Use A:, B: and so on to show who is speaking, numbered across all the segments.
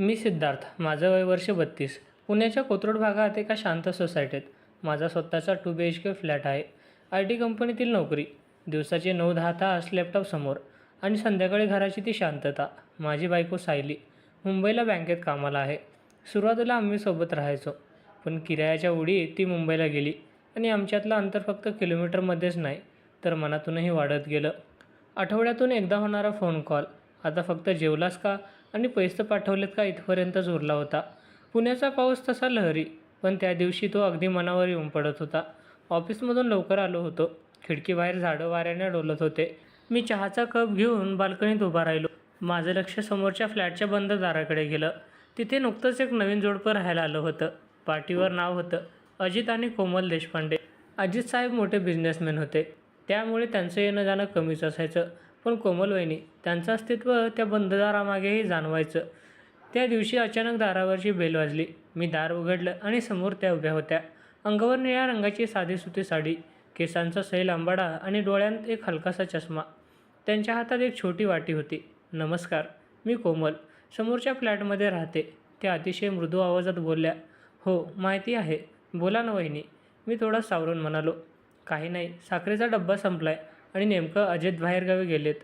A: मी सिद्धार्थ. माझं वय वर्ष 32. पुण्याच्या कोथरूड भागात एका शांत सोसायटीत. माझा स्वतःचा 2 BHK फ्लॅट आहे. IT कंपनीतील नोकरी. दिवसाचे 9-10 तास लॅपटॉपसमोर आणि संध्याकाळी घराची ती शांतता. माझी बायको सायली मुंबईला बँकेत कामाला आहे. सुरुवातीला आम्ही सोबत राहायचो, पण किरायाच्या ओढीत ती मुंबईला गेली आणि आमच्यातलं अंतर फक्त किलोमीटरमध्येच नाही, तर मनातूनही वाढत गेलं. आठवड्यातून एकदा होणारा फोन कॉल आता फक्त जेवलास का आणि पैसे पाठवलेत का इथपर्यंतच उरला होता. पुण्याचा पाऊस तसा लहरी, पण त्या दिवशी तो अगदी मनावर येऊन पडत होता. ऑफिसमधून लवकर आलो होतो. खिडकीबाहेर झाडं वाऱ्याने डोलत होते. मी चहाचा कप घेऊन बाल्कनीत उभा राहिलो. माझं लक्ष समोरच्या फ्लॅटच्या बंद दाराकडे गेलं. तिथे नुकतंच एक नवीन जोडपं राहायला आलं होतं. पाटीवर नाव होतं अजित आणि कोमल देशपांडे. अजित साहेब मोठे बिझनेसमॅन होते, त्यामुळे त्यांचं येणं जाणं कमीच असायचं. पण कोमल वहिनी, त्यांचं अस्तित्व त्या बंद दारामागेही जाणवायचं. त्या दिवशी अचानक दारावरची बेल वाजली. मी दार उघडलं आणि समोर त्या उभ्या होत्या. अंगावर निळ्या रंगाची साधीसुती साडी, केसांचा सैल आंबाडा आणि डोळ्यांत एक हलकासा चष्मा. त्यांच्या हातात एक छोटी वाटी होती. नमस्कार, मी कोमल, समोरच्या फ्लॅटमध्ये राहते. त्या अतिशय मृदू आवाजात बोलल्या. हो, माहिती आहे. बोला ना वहिनी, मी थोडा सावरून म्हणालो. काही नाही, साखरेचा डब्बा संपलाय आणि नेमकं अजित बाहेरगावी गेलेत.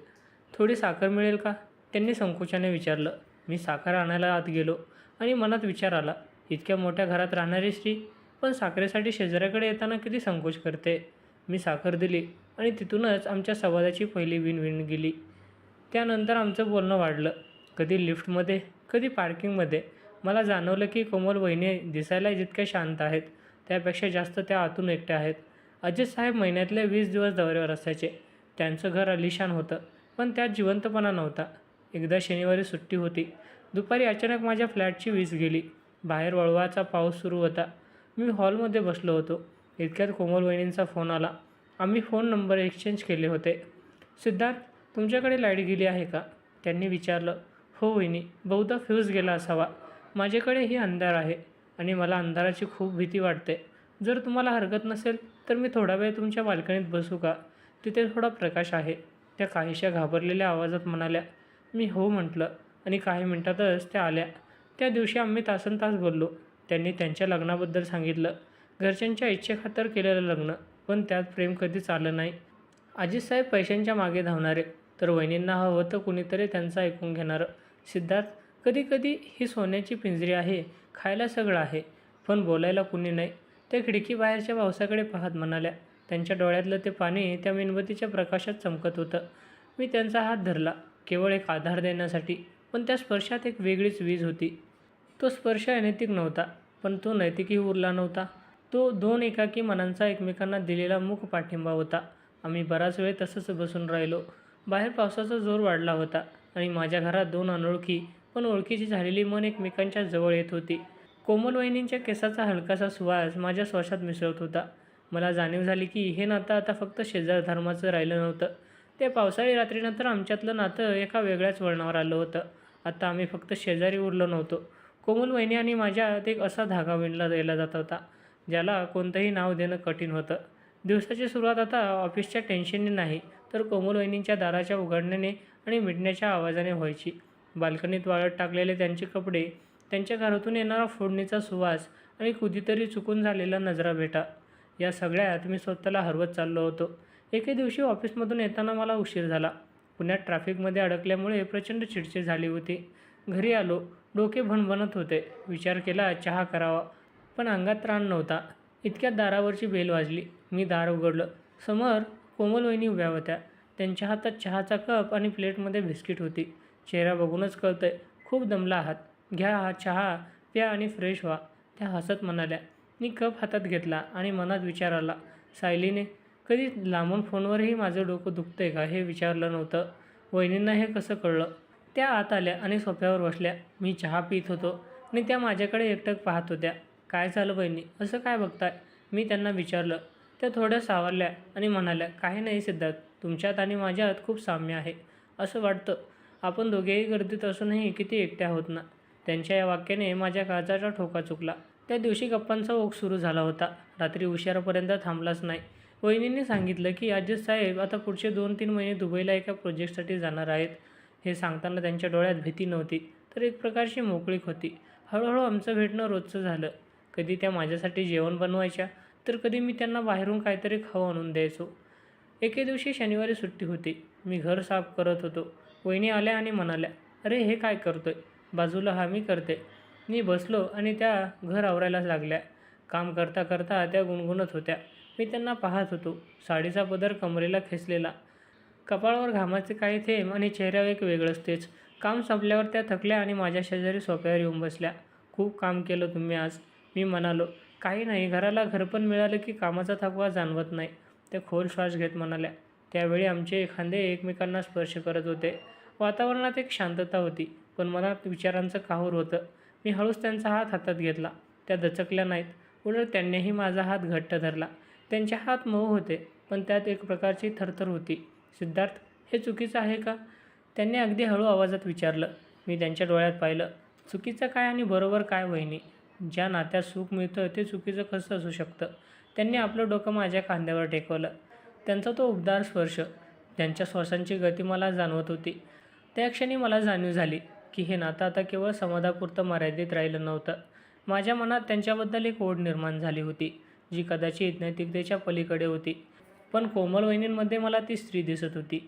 A: थोडी साखर मिळेल का? त्यांनी संकोचाने विचारलं. मी साखर आणायला आत गेलो आणि मनात विचार आला, इतक्या मोठ्या घरात राहणारी स्त्री पण साखरेसाठी शेजाऱ्याकडे येताना किती संकोच करते. मी साखर दिली आणि तिथूनच आमच्या संवादाची पहिली विणविण गेली. त्यानंतर आमचं बोलणं वाढलं. कधी लिफ्टमध्ये, कधी पार्किंगमध्ये. मला जाणवलं की कोमल वहिनी दिसायला जितक्या शांत आहेत, त्यापेक्षा जास्त त्या आतून एकट्या आहेत. अजित साहेब महिन्यातले 20 दिवस दौऱ्यावर असायचे. त्यांचं घर आलिशान होतं, पण त्यात जिवंतपणा नव्हता. एकदा शनिवारी सुट्टी होती. दुपारी अचानक माझ्या फ्लॅटची वीज गेली. बाहेर वळवाचा पाऊस सुरू होता. मी हॉलमध्ये बसलो होतो. इतक्यात कोमल वहिनींचा फोन आला. आम्ही फोन नंबर एक्सचेंज केले होते. सिद्धार्थ, तुमच्याकडे लाईट गेली आहे का? त्यांनी विचारलं. हो वहिनी, बहुधा फ्यूज गेला असावा. माझ्याकडेही अंधार आहे आणि मला अंधाराची खूप भीती वाटते. जर तुम्हाला हरकत नसेल तर मी थोडा वेळ तुमच्या बाल्कनीत बसू का? तिथे थोडा प्रकाश आहे. त्या काहीशा घाबरलेल्या आवाजात म्हणाल्या. मी हो म्हटलं आणि काही मिनिटातच त्या आल्या. त्या दिवशी आम्ही तासनतास बोललो. त्यांनी त्यांच्या लग्नाबद्दल सांगितलं. घरच्यांच्या इच्छेखातर केलेलं लग्न, पण त्यात प्रेम कधीच आलं नाही. अजितसाहेब पैशांच्या मागे धावणारे, तर वहिनींना हवं होतं कुणीतरी त्यांचं ऐकून घेणारं. सिद्धार्थ, कधीकधी ही सोन्याची पिंजरी आहे, खायला सगळं आहे, पण बोलायला कुणी नाही. त्या खिडकीबाहेरच्या पावसाकडे पाहत म्हणाल्या. त्यांच्या डोळ्यातलं ते पाणी त्या मेणबत्तीच्या प्रकाशात चमकत होतं. मी त्यांचा हात धरला, केवळ एक आधार देण्यासाठी, पण त्या स्पर्शात एक वेगळीच वीज होती. तो स्पर्श अनैतिक नव्हता, पण तो नैतिकही उरला नव्हता. तो 2 एकाकी मनांचा एकमेकांना दिलेला मूक पाठिंबा होता. आम्ही बराच वेळ तसंच बसून राहिलो. बाहेर पावसाचा जोर वाढला होता आणि माझ्या घरात 2 अनोळखी पण ओळखीची झालेली मन एकमेकांच्या जवळ येत होती. कोमल वहिनींच्या केसाचा हलकासा सुवास माझ्या श्वासात मिसळत होता. मला जाणीव झाली की हे नातं आता फक्त शेजार धर्माचं राहिलं नव्हतं. त्या पावसाळी रात्रीनंतर आमच्यातलं नातं एका वेगळ्याच वळणावर आलं होतं. आता आम्ही फक्त शेजारी उरलो नव्हतो. कोमल वहिनी आणि माझ्यात एक असा धागा विणला गेला जात होता, ज्याला कोणतंही नाव देणं कठीण होतं. दिवसाची सुरुवात आता ऑफिसच्या टेन्शनने नाही, तर कोमल वहिनींच्या दाराच्या उघडण्याने आणि मिटण्याच्या आवाजाने व्हायची. बाल्कनीत वाळत टाकलेले त्यांचे कपडे, त्यांच्या घरातून येणारा फोडणीचा सुवास आणि कधीतरी चुकून झालेला नजरा भेटा, या सगळ्यात मी स्वतःला हरवत चाललो होतो. एके दिवशी ऑफिसमधून येताना मला उशीर झाला. पुण्यात ट्रॅफिकमध्ये अडकल्यामुळे प्रचंड चिडचिड झाली होती. घरी आलो, डोके भणभणत होते. विचार केला चहा करावा, पण अंगात त्राण नव्हता. इतक्यात दारावरची बेल वाजली. मी दार उघडलं. समोर कोमल वहिनी उभ्या होत्या. त्यांच्या हातात चहाचा कप आणि प्लेटमध्ये बिस्किट होती. चेहरा बघूनच कळतंय, खूप दमला आहात. घ्या हा चहा, प्या आणि फ्रेश व्हा, त्या हसत म्हणाल्या. मी कप हातात घेतला आणि मनात विचार आला, सायलीने कधी लांबून फोनवरही माझं डोकं दुखतंय का हे विचारलं नव्हतं. वहिनींना हे कसं कळलं? त्या आत आल्या आणि सोफ्यावर बसल्या. मी चहा पित होतो आणि त्या माझ्याकडे एकटक पाहत होत्या. काय झालं बहिणी, असं काय बघताय? मी त्यांना विचारलं. त्या थोड्या सावरल्या आणि म्हणाल्या, काही नाही सिद्धार्थ, तुमच्यात आणि माझ्यात खूप साम्य आहे. असं वाटतं आपण दोघेही गर्दीत असूनही किती एकट्या आहोत ना. त्यांच्या या वाक्याने माझ्या काळजाचा ठोका चुकला. त्या दिवशी गप्पांचा ओघ सुरू झाला होता. रात्री उशिरापर्यंत थांबलाच नाही. वहिनींनी सांगितलं की अजित साहेब आता पुढचे 2-3 महिने दुबईला एका प्रोजेक्टसाठी जाणार आहेत. हे सांगताना त्यांच्या डोळ्यात भीती नव्हती, तर एक प्रकारची मोकळीक होती. हळूहळू आमचं भेटणं रोजचं झालं. कधी त्या माझ्यासाठी जेवण बनवायच्या, तर कधी मी त्यांना बाहेरून काहीतरी खाऊ आणून द्यायचो. एके दिवशी शनिवारी सुट्टी होती. मी घर साफ करत होतो. वहिनी आल्या आणि म्हणाल्या, "अरे हे काय करतोय?" बाजूला "हा मी करते." मी बसलो आणि त्या घर आवरायला लागल्या. काम करता करता त्या गुणगुणत होत्या. मी त्यांना पाहत होतो. साडीचा पदर कमरेला खेचलेला, कपाळावर घामाचे काही थेंब आणि चेहऱ्यावर एक वेगळंच तेज. काम संपल्यावर त्या थकल्या आणि माझ्या शेजारी सोफ्यावर येऊन बसल्या. "खूप काम केलं तुम्ही आज," मी म्हणालो. "काही नाही, घराला घरपण मिळालं की कामाचा थकवा जाणवत नाही." त्या खोल श्वास घेत म्हणाल्या. त्यावेळी आमचे खांदे एकमेकांना स्पर्श करत होते. वातावरणात एक शांतता होती, पण मनात विचारांचं काहूर होतं. मी हळूच त्यांचा हात हातात घेतला. त्या दचकल्या नाहीत. उलट त्यांनीही माझा हात घट्ट धरला. त्यांचे हात मऊ होते, पण त्यात एक प्रकारची थरथर होती. "सिद्धार्थ, हे चुकीचं आहे का?" त्यांनी अगदी हळू आवाजात विचारलं. मी त्यांच्या डोळ्यात पाहिलं. "चुकीचं काय आणि बरोबर काय वहिनी? ज्या नात्यात सुख मिळतं ते चुकीचं कसं असू शकतं?" त्यांनी आपलं डोकं माझ्या खांद्यावर टेकवलं. त्यांचा तो उबदार स्पर्श, त्यांच्या श्वासांची गती मला जाणवत होती. त्या क्षणी मला जाणीव झाली की हे नातं आता केवळ संवादापुरतं मर्यादित राहिलं नव्हतं. माझ्या मनात त्यांच्याबद्दल एक ओढ निर्माण झाली होती, जी कदाचित नैतिकतेच्या पलीकडे होती. पण कोमल वहिनींमध्ये मला ती स्त्री दिसत होती,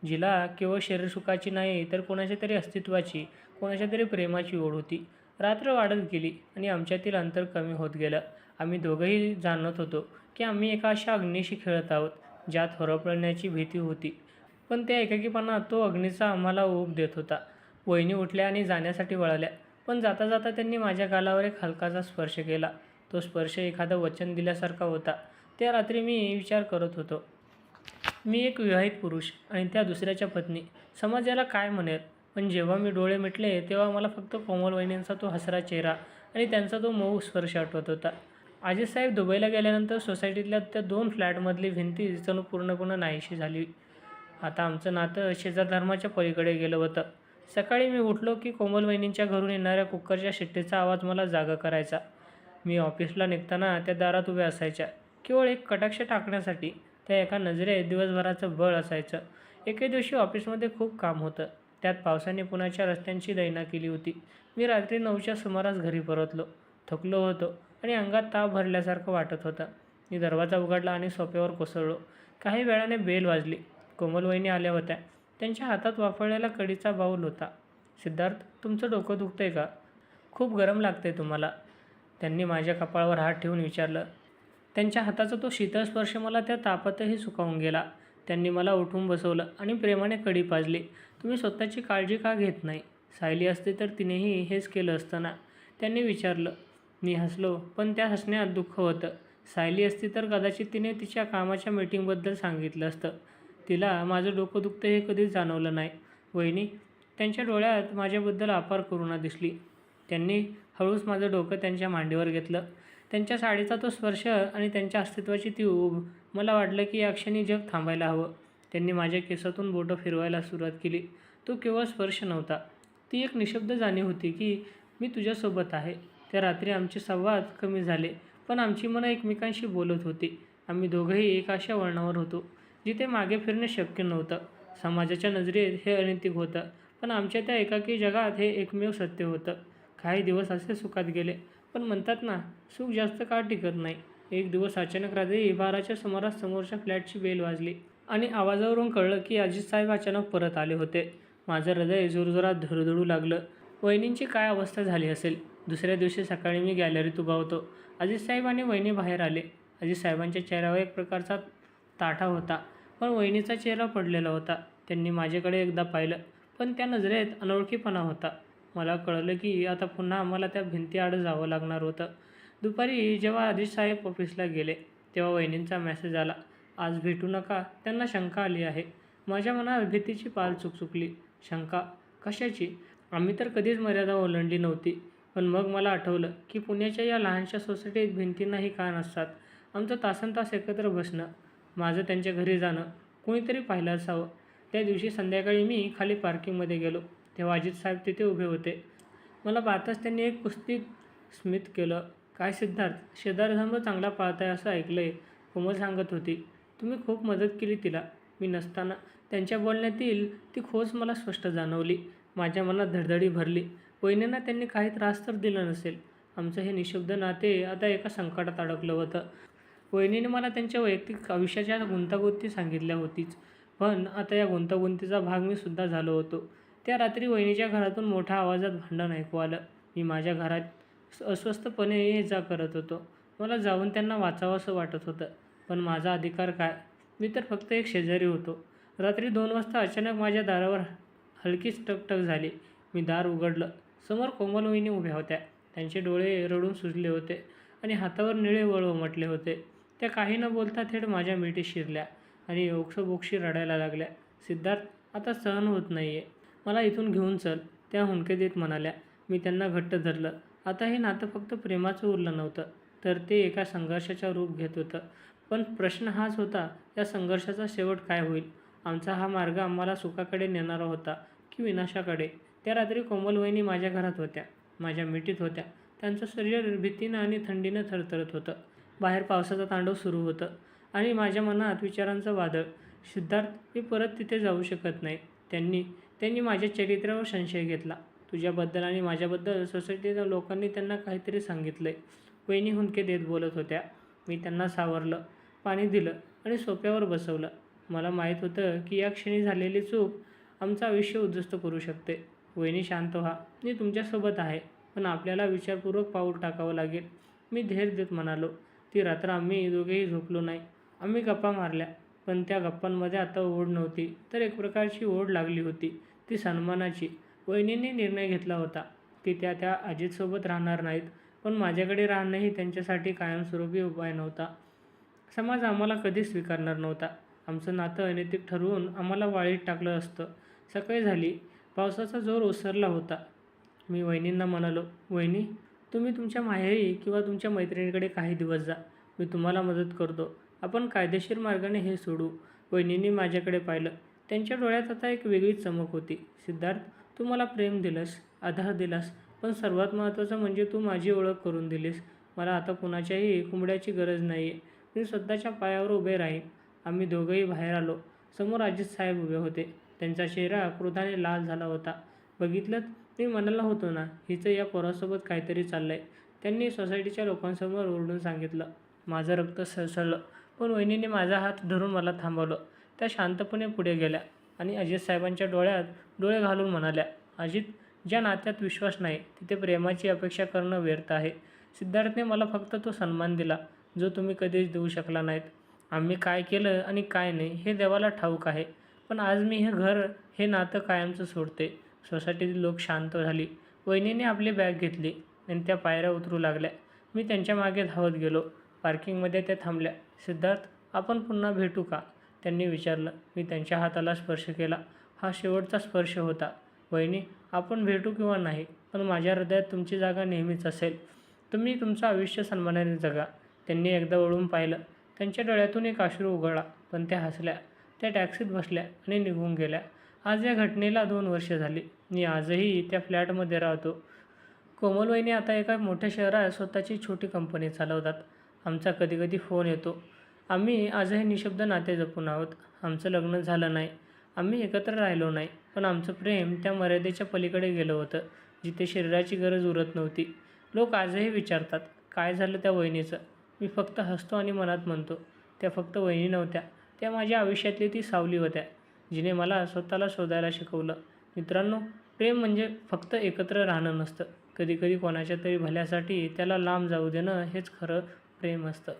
A: जिला केवळ शरीरसुखाची नाही तर कोणाच्या तरी अस्तित्वाची, कोणाच्या तरी प्रेमाची ओढ होती. रात्र वाढत गेली आणि आमच्यातील अंतर कमी होत गेलं. आम्ही दोघंही जाणत होतो की आम्ही एका अशा अग्नीशी खेळत आहोत, ज्यात होरपळण्याची भीती होती. पण त्या एकाकीपणात तो अग्नीचा आम्हाला ऊब देत होता. वहिनी उठल्या आणि जाण्यासाठी वळाल्या, पण जाता जाता त्यांनी माझ्या गालावर एक हलकासा स्पर्श केला. तो स्पर्श एखादं वचन दिल्यासारखा होता. त्या रात्री मी विचार करत होतो, मी एक विवाहित पुरुष आणि त्या दुसऱ्याच्या पत्नी. समाज याला काय म्हणेल? पण जेव्हा मी डोळे मिटले तेव्हा मला फक्त कोमल वहिनींचा तो हसरा चेहरा आणि त्यांचा तो मऊ स्पर्श आठवत होता. अजितसाहेब दुबईला गेल्यानंतर सोसायटीतल्या त्या 2 फ्लॅटमधली भिंती जणू पूर्णपणे नाहीशी झाली. आता आमचं नातं शेजारधर्माच्या पलीकडे गेलं होतं. सकाळी मी उठलो की कोमल वहिनींच्या घरून येणाऱ्या कुकरच्या शिट्टीचा आवाज मला जागा करायचा. मी ऑफिसला निघताना त्या दारात उभ्या असायच्या, केवळ एक कटाक्ष टाकण्यासाठी. त्या एका नजरेत दिवसभराचं बळ असायचं. एके दिवशी ऑफिसमध्ये खूप काम होतं. त्यात पावसाने पुण्याच्या रस्त्यांची दैना केली होती. मी रात्री 9च्या सुमारास घरी परतलो. थकलो होतो आणि अंगात ताप भरल्यासारखं वाटत होतं. मी दरवाजा उघडला आणि सोफ्यावर कोसळलो. काही वेळाने बेल वाजली. कोमल वहिनी आल्या होत्या. त्यांच्या हातात वाफळलेला कडीचा बाऊल होता. "सिद्धार्थ, तुमचं डोकं दुखतंय का? खूप गरम लागतंय तुम्हाला?" त्यांनी माझ्या कपाळावर हात ठेवून विचारलं. त्यांच्या हाताचा तो शीतळ स्पर्श मला त्या तापातही सुखावून गेला. त्यांनी मला उठवून बसवलं आणि प्रेमाने कडी पाजली. "तुम्ही स्वतःची काळजी का घेत नाही? सायली असते तर तिनेही हेच केलं असतं ना?" त्यांनी विचारलं. मी हसलो, पण त्या हसण्यात दुःख होतं. सायली असती तर कदाचित तिने तिच्या कामाच्या मीटिंगबद्दल सांगितलं असतं. तिला माझं डोकं दुखतं हे कधीच जाणवलं नाही. "वहिनी," त्यांच्या डोळ्यात माझ्याबद्दल अपार करुणा दिसली. त्यांनी हळूच माझं डोकं त्यांच्या मांडीवर घेतलं. त्यांच्या साडीचा तो स्पर्श आणि त्यांच्या अस्तित्वाची ती ऊब. मला वाटलं की या क्षणी जग थांबायला हवं. त्यांनी माझ्या केसातून बोटं फिरवायला सुरुवात केली. तो केवळ स्पर्श नव्हता. ती एक निशब्द जाणीव होती की मी तुझ्यासोबत आहे. त्या रात्री आमचे संवाद कमी झाले, पण आमची मनं एकमेकांशी बोलत होती. आम्ही दोघंही एका अशा वळणावर होतो, जिथे मागे फिरणे शक्य नव्हतं. समाजाच्या नजरेत हे अनैतिक होतं, पण आमच्या त्या एकाकी जगात हे एकमेव सत्य होतं. काही दिवस असे सुखात गेले, पण म्हणतात ना, सुख जास्त काळ टिकत नाही. एक दिवस अचानक रात्री 12च्या सुमारास समोरच्या फ्लॅटची बेल वाजली आणि आवाजावरून कळलं की अजितसाहेब अचानक परत आले होते. माझं हृदय जोरजोरात धडधडू लागलं. वहिनींची काय अवस्था झाली असेल? दुसऱ्या दिवशी सकाळी मी गॅलरीत उभा होतो. अजितसाहेब आणि वहिनी बाहेर आले. अजितसाहेबांच्या चेहऱ्यावर एक प्रकारचा ताठा होता, पण वहिनीचा चेहरा पडलेला होता. त्यांनी माझ्याकडे एकदा पाहिलं, पण त्या नजरेत अनोळखीपणा होता. मला कळलं की आता पुन्हा आम्हाला त्या भिंतीआड जावं लागणार होतं. दुपारी जेव्हा अजितसाहेब ऑफिसला गेले, तेव्हा वहिनींचा मेसेज आला, "आज भेटू नका, त्यांना शंका आली आहे." माझ्या मनात भीतीची पाल चुकचुकली. शंका? कशाची? आम्ही तर कधीच मर्यादा ओलांडली नव्हती. पण मग मला आठवलं की पुण्याच्या या लहानशा सोसायटीत भिंतींनाही कान असतात. आमचं तासनतास एकत्र बसणं, माझं त्यांच्या घरी जाणं, कोणीतरी पाहिलं असावं. त्या दिवशी संध्याकाळी मी खाली पार्किंगमध्ये गेलो, तेव्हा अजितसाहेब तिथे उभे होते. मला पाहताच त्यांनी एक कुत्सित स्मित केलं. "काय सिद्धार्थ, शेजारधर्म चांगला पाळताय असं ऐकलंय," कोमल सांगत होती. "तुम्ही खूप मदत केली तिला." मी नसताना त्यांच्या बोलण्यातील ती खोच मला स्पष्ट जाणवली. माझ्या मनात धडधडी भरली. वहिनींना त्यांनी काही त्रास तर दिला नसेल. आमचं हे निःशब्द नाते आता एका संकटात अडकलं होतं. वहिनीने मला त्यांच्या वैयक्तिक आयुष्याच्या गुंतागुंती सांगितल्या होतीच, पण आता या गुंतागुंतीचा भाग मी सुद्धा झालो होतो. त्या रात्री वहिनीच्या घरातून मोठ्या आवाजात भांडण ऐकू आलं. मी माझ्या घरात अस्वस्थपणे ये-जा करत होतो. मला जाऊन त्यांना वाचावंसं वाटत होतं, पण माझा अधिकार काय? मी तर फक्त एक शेजारी होतो. रात्री 2 वाजता अचानक माझ्या दारावर हलकीच टकटक झाली. मी दार उघडलं. समोर कोमल वहिनी उभ्या होत्या. त्यांचे डोळे रडून सुजले होते आणि हातावर निळे वळ उमटले होते. त्या काही न बोलता थेट माझ्या मिठीत शिरल्या आणि ओक्साबोक्शी रडायला लागल्या. सिद्धार्थ, आता सहन होत नाहीये. मला इथून घेऊन चल, त्या हुंदके देत म्हणाल्या. मी त्यांना घट्ट धरलं. आता हे नातं फक्त प्रेमाचं उरलं नव्हतं, तर ते एका संघर्षाचं रूप घेत होतं. पण प्रश्न हाच होता, या संघर्षाचा शेवट काय होईल? आमचा हा मार्ग आम्हाला सुखाकडे नेणारा होता की विनाशाकडे? त्या रात्री कोमल वहिनी माझ्या घरात होत्या, माझ्या मिठीत होत्या. त्यांचं शरीर भीतीनं आणि थंडीनं थरथरत होतं. बाहेर पावसाचं तांडव सुरू होतं आणि माझ्या मनात विचारांचं वादळ. सिद्धार्थ, मी परत तिथे जाऊ शकत नाही. त्यांनी माझ्या चरित्रावर संशय घेतला. तुझ्याबद्दल आणि माझ्याबद्दल सोसायटीच्या लोकांनी त्यांना काहीतरी सांगितलंय. वहिनी हुंदके देत बोलत होत्या. मी त्यांना सावरलं, पाणी दिलं आणि सोफ्यावर बसवलं. मला माहीत होतं की या क्षणी झालेली चूक आमचं आयुष्य उद्ध्वस्त करू शकते. वहिनी, शांत व्हा. मी तुमच्यासोबत आहे, पण आपल्याला विचारपूर्वक पाऊल टाकावं लागेल, मी धीर देत म्हणालो. ती रात्र आम्ही दोघेही झोपलो नाही. आम्ही गप्पा मारल्या, पण त्या गप्पांमध्ये आता ओढ नव्हती, तर एक प्रकारची ओढ लागली होती, ती सन्मानाची. वहिनींनी निर्णय घेतला होता की त्या अजितसोबत राहणार नाहीत, पण माझ्याकडे राहणंही त्यांच्यासाठी कायमस्वरूपी उपाय नव्हता. समाज आम्हाला कधीच स्वीकारणार नव्हता. आमचं नातं अनैतिक ठरवून आम्हाला वाळीत टाकलं असतं. सकाळी झाली. पावसाचा जोर ओसरला होता. मी वहिनींना म्हणालो, वहिनी, तुम्ही तुमच्या माहेरी किंवा तुमच्या मैत्रिणीकडे काही दिवस जा. मी तुम्हाला मदत करतो. आपण कायदेशीर मार्गाने हे सोडू. वहिनींनी माझ्याकडे पाहिलं. त्यांच्या डोळ्यात आता एक वेगळीच चमक होती. सिद्धार्थ, तू मला प्रेम दिलंस, आधार दिलास, पण सर्वात महत्त्वाचं म्हणजे तू माझी ओळख करून दिलीस. मला आता कुणाच्याही कुंबड्याची गरज नाही आहे. मी स्वतःच्या पायावर उभे राहीन. आम्ही दोघंही बाहेर आलो. समोर अजित साहेब उभे होते. त्यांचा चेहरा क्रोधाने लाल झाला होता. बघितलंत, मी म्हणालो होतो ना, हिचं या पोरासोबत काहीतरी चाललंय, त्यांनी सोसायटीच्या लोकांसमोर ओरडून सांगितलं. माझं रक्त सळसळलं, पण वहिनीने माझा हात धरून मला थांबवलं. त्या शांतपणे पुढे गेल्या आणि अजित साहेबांच्या डोळ्यात डोळे घालून म्हणाल्या, अजित, ज्या नात्यात विश्वास नाही तिथे प्रेमाची अपेक्षा करणं व्यर्थ आहे. सिद्धार्थने मला फक्त तो सन्मान दिला जो तुम्ही कधीच देऊ शकला नाहीत. आम्ही काय केलं आणि काय नाही हे देवाला ठाऊक आहे, पण आज मी हे घर, हे नातं कायमचं सोडते. सोसायटीतील लोक शांत झाली. वहिनीने आपली बॅग घेतली आणि त्या पायऱ्या उतरू लागल्या. मी त्यांच्या मागे धावत गेलो. पार्किंगमध्ये त्या थांबल्या. सिद्धार्थ, आपण पुन्हा भेटू का? त्यांनी विचारलं. मी त्यांच्या हाताला स्पर्श केला. हा शेवटचा स्पर्श होता. वहिनी, आपण भेटू किंवा नाही, पण माझ्या हृदयात तुमची जागा नेहमीच असेल. तुम्ही तुमचं आयुष्य सन्मानाने जगा. त्यांनी एकदा वळून पाहिलं. त्यांच्या डोळ्यातून एक अश्रू उघळला, पण त्या हसल्या. त्या टॅक्सीत बसल्या आणि निघून गेल्या. आज या घटनेला 2 वर्ष झाली. मी आजही त्या फ्लॅटमध्ये राहतो. कोमल वहिनी आता एका मोठ्या शहरात स्वतःची छोटी कंपनी चालवतात. आमचा कधीकधी फोन येतो. आम्ही आजही निःशब्द नाते जपून आहोत. आमचं लग्न झालं नाही, आम्ही एकत्र राहिलो नाही, पण आमचं प्रेम त्या मर्यादेच्या पलीकडे गेलं होतं, जिथे शरीराची गरज उरत नव्हती. लोक आजही विचारतात, काय झालं त्या वहिनीचं? मी फक्त हसतो आणि मनात म्हणतो, त्या फक्त वहिनी नव्हत्या, त्या माझ्या आयुष्यातली ती सावली होत्या, जिने मला स्वतःला शोधायला शिकवलं. मित्रांनो, प्रेम म्हणजे फक्त एकत्र राहणं नसतं. कधीकधी कोणाच्या तरी भल्यासाठी त्याला लांब जाऊ देणं हेच खरं प्रेम असतं.